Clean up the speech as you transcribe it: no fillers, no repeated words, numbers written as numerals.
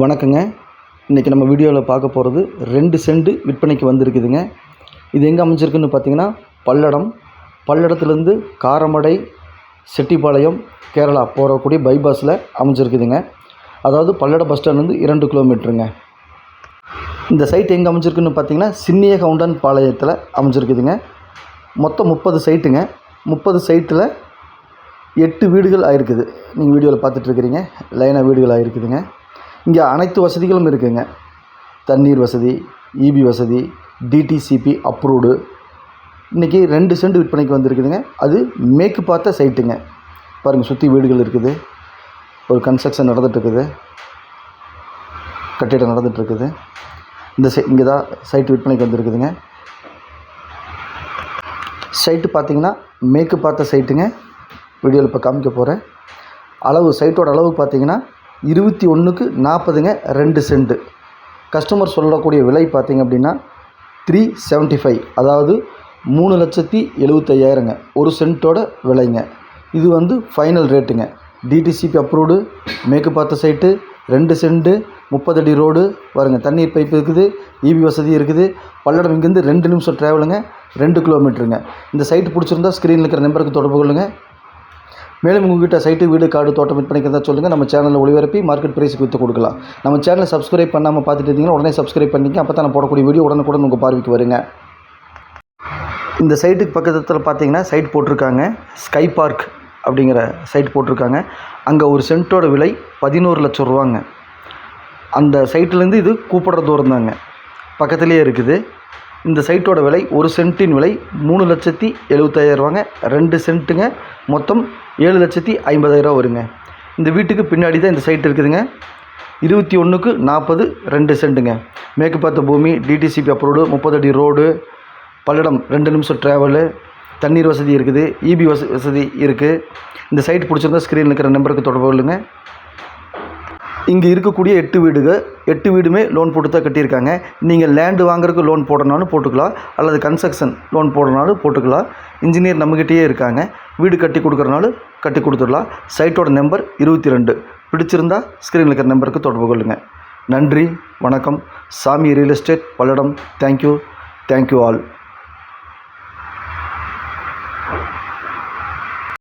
வணக்கங்க. இன்றைக்கி நம்ம வீடியோவில் பார்க்க போகிறது 2 சென்ட் விற்பனைக்கு வந்திருக்குதுங்க. இது எங்கே அமைஞ்சிருக்குன்னு பார்த்தீங்கன்னா பல்லடத்துலேருந்து காரமடை செட்டிப்பாளையம் கேரளா போகக்கூடிய பைபாஸில் அமைஞ்சிருக்குதுங்க. அதாவது பல்லடம் பஸ் ஸ்டாண்ட்லேருந்து 2 கிலோமீட்டருங்க. இந்த சைட் எங்கே அமைஞ்சிருக்குன்னு பார்த்தீங்கன்னா சின்னியகவுண்டன் பாளையத்தில் அமைஞ்சிருக்குதுங்க. மொத்தம் 30 சைட்டுங்க. 30 சைட்டில் 8 வீடுகள் ஆகிருக்குது. நீங்கள் வீடியோவில் பார்த்துட்ருக்கிறீங்க, லைனாக வீடுகள் ஆகிருக்குதுங்க. இங்கே அனைத்து வசதிகளும் இருக்குதுங்க. தண்ணீர் வசதி, இபி வசதி, டிடிசிபி அப்ரூவ்டு. இன்றைக்கி 2 சென்ட் விற்பனைக்கு வந்திருக்குதுங்க. அது மேற்கு பார்த்த சைட்டுங்க. பாருங்கள், சுற்றி வீடுகள் இருக்குது. ஒரு கன்ஸ்ட்ரக்ஷன் நடந்துகிட்ருக்குது, கட்டிடம் நடந்துகிட்ருக்குது. இங்கே தான் சைட்டு விற்பனைக்கு வந்திருக்குதுங்க. சைட்டு பார்த்திங்கன்னா மேற்கு பார்த்த சைட்டுங்க. வீடியோவில் இப்போ காமிக்க போகிறேன். சைட்டோட அளவு பார்த்திங்கன்னா 21/40ங்க. 2 சென்ட். கஸ்டமர் சொல்லக்கூடிய விலை பார்த்திங்க அப்படின்னா 375, அதாவது 3,75,000ங்க. ஒரு சென்ட்டோட விலைங்க. இது ஃபைனல் ரேட்டுங்க. டிடிசிபி அப்ரூவ்டு, மேற்கு பார்த்த சைட்டு, 2 சென்ட்டு, 30 அடி ரோடு பாருங்க. தண்ணீர் பைப் இருக்குது, இபி வசதி இருக்குது. பல்லடம் இங்கேருந்து 2 நிமிஷம் ட்ராவலுங்க, 2 கிலோமீட்டருங்க. இந்த சைட்டு பிடிச்சிருந்தா ஸ்க்ரீனில் இருக்கிற நம்பருக்கு தொடர்பு கொள்ளுங்கள். மேலும் உங்கள்கிட்ட சைட்டு, வீடு, காடு, தோட்டம் விற்பனைக்கு தான் சொல்லுங்கள். நம்ம சேனலில் ஒளிபரப்பி மார்க்கெட் ப்ரைஸுக்கு விற்று கொடுக்கலாம். நம்ம சேனலை சப்ஸ்கிரைப் பண்ணாமல் பார்த்துட்டு இருந்தீங்கன்னா உடனே சப்ஸ்கிரைப் பண்ணிங்க. அப்போ தான் நான் போடக்கூடிய வீடியோ உடனுக்குடன் உங்கள் பார்வைக்கு வருங்க. இந்த சைட்டுக்கு பக்கத்தில் பார்த்தீங்கன்னா சைட் போட்டிருக்காங்க, ஸ்கை பார்க் அப்படிங்கிற சைட் போட்டிருக்காங்க. அங்கே ஒரு சென்ட்டோட விலை 11 லட்சம் ரூபாங்க. அந்த சைட்லேருந்து இது கூப்பிடுற தூரம் தாங்க, பக்கத்துலேயே இருக்குது. இந்த சைட்டோட விலை, ஒரு சென்ட்டின் விலை 3,75,000 ரூபாங்க. 2 சென்ட்டுங்க. மொத்தம் 7,50,000 வருங்க. இந்த வீட்டுக்கு பின்னாடி தான் இந்த சைட் இருக்குதுங்க. 21/40, 2 சென்ட்டுங்க. மேற்கு பார்த்த பூமி, டிடிசிபி அப்ரூவ்டு, 30 அடி ரோடு, பல்லடம் 2 நிமிஷம் ட்ராவலு, தண்ணீர் வசதி இருக்குது, இபி வசதி இருக்குது. இந்த சைட் பிடிச்சிருந்தா ஸ்க்ரீனில் இருக்கிற நம்பருக்கு தொடர்பு கொள்ளுங்க. இங்கே இருக்கக்கூடிய 8 வீடுமே லோன் போட்டு தான் கட்டியிருக்காங்க. நீங்கள் லேண்டு வாங்குறதுக்கு லோன் போடணும்னாலும் போட்டுக்கலாம், அல்லது கன்ஸ்ட்ரக்ஷன் லோன் போடணும்னாலும் போட்டுக்கலாம். இன்ஜினியர் நம்மகிட்டயே இருக்காங்க. வீடு கட்டி கொடுக்குறனாலும் கட்டி கொடுத்துடலாம். சைட்டோட நம்பர் 22. பிடிச்சிருந்தா ஸ்க்ரீனில் இருக்கிற நம்பருக்கு தொடர்பு கொள்ளுங்கள். நன்றி, வணக்கம். சாமி real estate, Palladam. Thank you all.